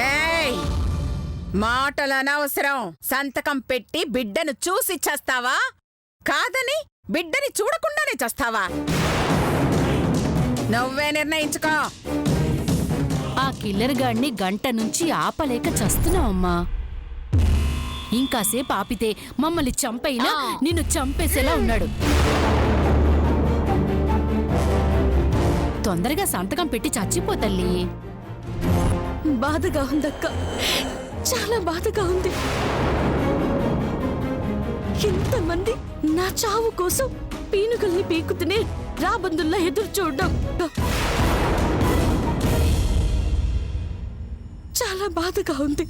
ఏయ్ మాటలు అనవసరం. సంతకం పెట్టి బిడ్డను చూసి చస్తావా, కాదని బిడ్డని చూడకుండానే చస్తావా? నువ్వే నిర్ణయించుకో. ఆ కిల్లర్ గాడిని గంట నుంచి ఆపలేక చస్తున్నావమ్మా. ఇంకాసేపు ఆపితే మమ్మల్ని చంపైనా నిన్ను చంపేసేలా ఉన్నాడు. తొందరగా సంతకం పెట్టి చచ్చిపోతల్లి. బాధగా ఉందక్క, చాలా బాధగా ఉంది. ఇంతమంది నా చావు కోసం పీనుకల్ని పీకుతూనే రాబందుల్లా ఎదురు చూడడం చాలా బాధగా ఉంది.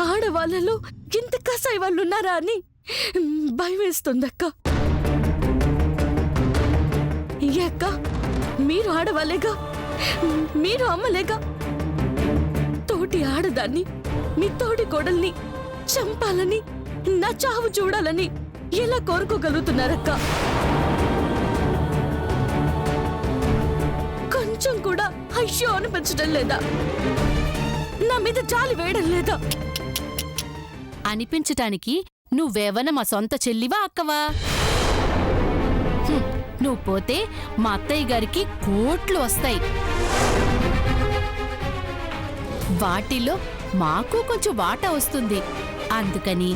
ఆడవాళ్ళలో ఇంత కసాయి వాళ్ళున్నారా అని భయం వేస్తుందక్క. అక్క, మీరు ఆడవాళ్ళేగా, మీరు అమ్మలేగా. తోటి ఆడదాన్ని, మీ తోటి కోడల్ని చంపాలని, నా చావు చూడాలని ఎలా కోరుకోగలుగుతున్నారక్క? కొంచెం కూడా అయ్యో అనిపించడం లేదా? నా మీద జాలి వేయడం లేదా? అనిపించటానికి నువ్వేవన్నా మా సొంత చెల్లివా అక్కవా? నువ్వు పోతే మా అత్తయ్య గారికి కోట్లు వస్తాయి. వాటిలో మాకు కొంచెం వాటా వస్తుంది. అందుకని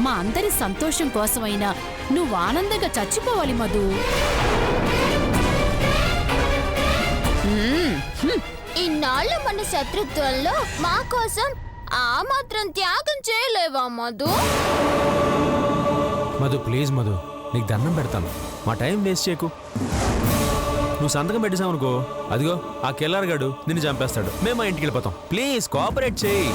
మా అందరి సంతోషం కోసమైనా నువ్వు ఆనందంగా చచ్చిపోవాలి మధు. ఇన్నాళ్ళు మన శత్రుత్వంలో మా కోసం ఆ మాత్రం త్యాగం చేయలేవా మధు? మధు ప్లీజ్ మధు, నీకు దండం పెడతాను, మా టైం వేస్ట్ చేయకు. నువ్వు సంతకం పెట్టేసావనుకో, అదిగో ఆ కెల్లారగాడు నిన్ను చంపేస్తాడు. మేము మా ఇంటికి వెళ్ళిపోతాం. ప్లీజ్ కోఆపరేట్ చేయి.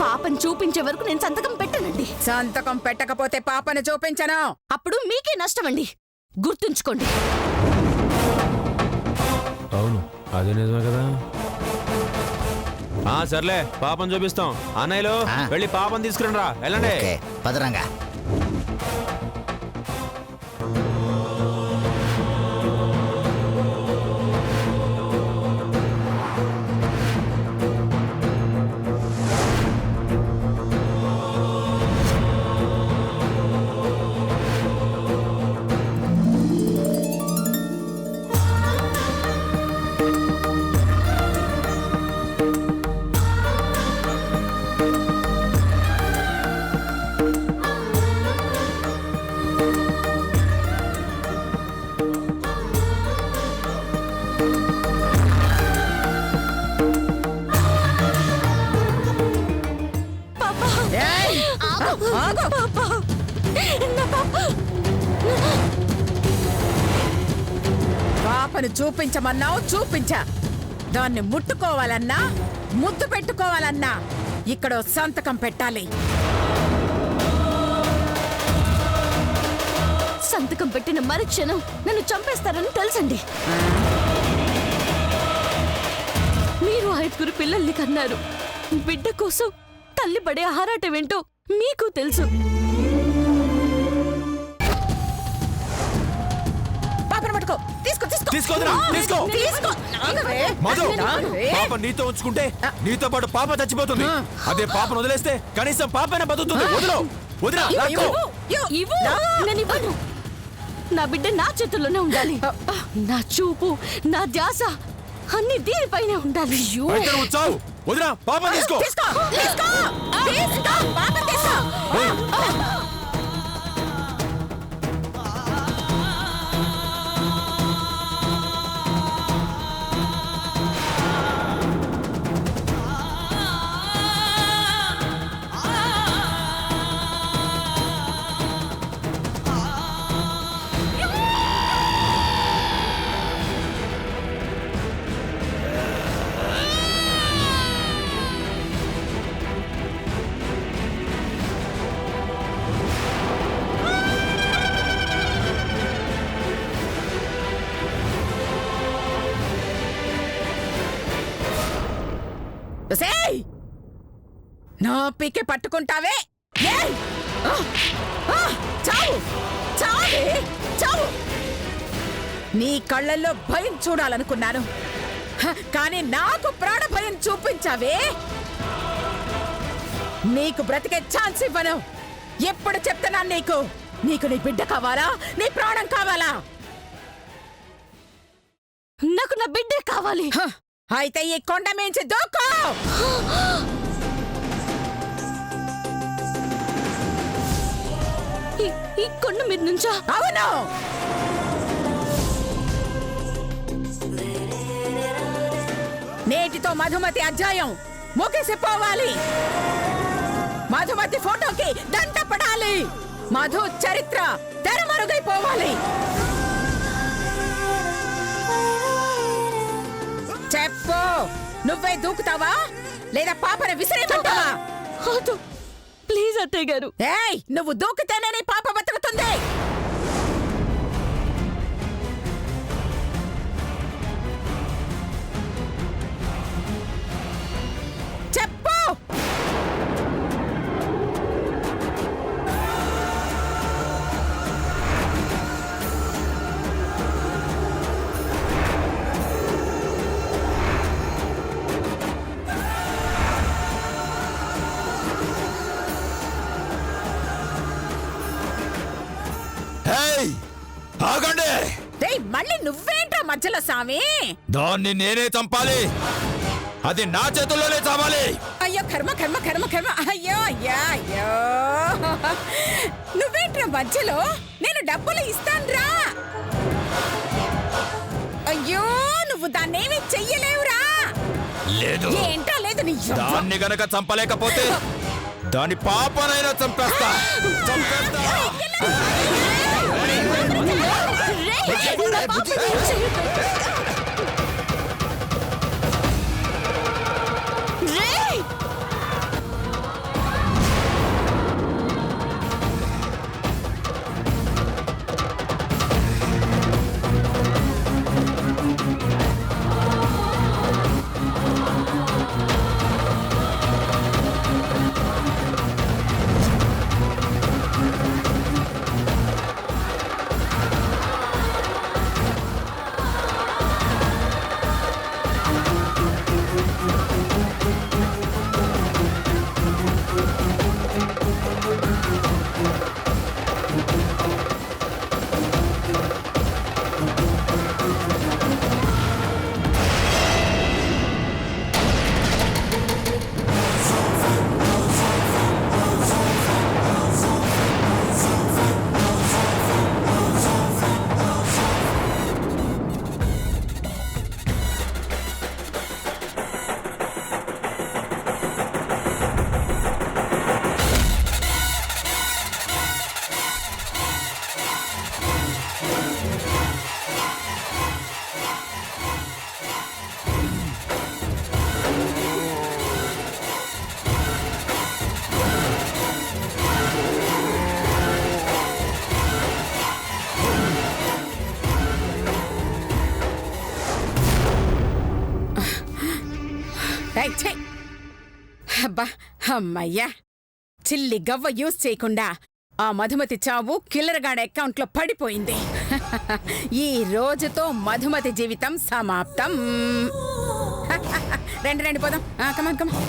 పాపని చూపించే వరకు నేను సంతకం పెట్టనండి. సంతకం పెట్టకపోతే పాపను చూపించను. అప్పుడు మీకే నష్టమండి, గుర్తుంచుకోండి. అవును, అదే నిజమే కదా. సర్లే, పాపం చూపిస్తాం. అన్నయ్యలు వెళ్ళి పాపం తీసుకురండి రా. వెళ్ళండి. పదరంగా. పాపను చూపించమన్నావు, చూపించా. దాన్ని ముట్టుకోవాలన్నా, ముద్దు పెట్టుకోవాలన్నా ఇక్కడ సంతకం పెట్టాలి. సంతకం పెట్టిన మరుక్షణం నన్ను చంపేస్తారని తెలుసండి. మీరు 5 పిల్లల్ని కన్నారు. బిడ్డ కోసం తల్లి పడే ఆరాటం ఏంటో మీకు తెలుసు. పాపను పట్టుకో. తీసుకో తీసుకో తీసుకో. తీసుకో. మధు, పాప నీతో ఉంచుకుంటే నీతో పాటు పాప చచ్చిపోతుంది. అదే పాపను వదిలేస్తే కనీసం పాపైనా బతుకుతుంది. వదిలా. నా బిడ్డ నా చేతుల్లోనే ఉండాలి. నా చూపు, నా ధ్యాస అన్ని దీనిపైనే ఉండాలి. చావు. వదిలా, పాప తీసుకో. నా పీకే పట్టుకుంటావే. చావు చావే చావు. నీ కళ్ళల్లో భయం చూడాలనుకున్నాను. కానీ నాకు ప్రాణ భయం చూపించావే, నీకు బ్రతికే ఛాన్స్ ఇవ్వను. ఎప్పుడు చెప్తున్నాను నీకు, నీకు నీ బిడ్డ కావాలా, నీ ప్రాణం కావాలా? నాకు నా బిడ్డే కావాలి. అయితే ఈ కొండ మించి దూకో. ఈ కొండ మీద నుంచా? అవును. నేటితో మధుమతి అధ్యాయం ముగిసిపోవాలి. మధుమతి ఫోటోకి దండ పడాలి. మధు చరిత్ర తెరమరుగైపోవాలి. చెప్పు, నువ్వే దూకుతావా లేదా పాపని విసిరేమంటావా? ప్లీజ్ అత్తయ్య గారు. ఏయ్, నువ్వు దూకితేనే నీ పాప బతుకుతుంది. చెప్పు. ఆగండి! మళ్ళీ నువ్వేంట్రా మధ్యలో సామి? దాన్ని నేనే చంపాలి. అది నా చేతుల్లోనే చావాలి. అయ్యో కర్మ కర్మ కర్మ కర్మ. అయ్యో అయ్యా అయ్యో, నువ్వేంట్రా మధ్యలో? నేను డబ్బులు ఇస్తానురా. అయ్యో, నువ్వు దాన్నేమి చెయ్యలేవురా. లేదు. ఏంటా లేదు నీ యవ్వ. దాన్ని గనక చంపలేకపోతే దాని పాపనైనా చంపేస్తా. అబ్బా, అమ్మయ్యా, చిల్లి గవ్వ యూజ్ చేయకుండా ఆ మధుమతి చావు కిల్లరగాడ అకౌంట్లో పడిపోయింది. ఈ రోజుతో మధుమతి జీవితం సమాప్తం. రండి రండి పోదాం. కమాన్ కమాన్.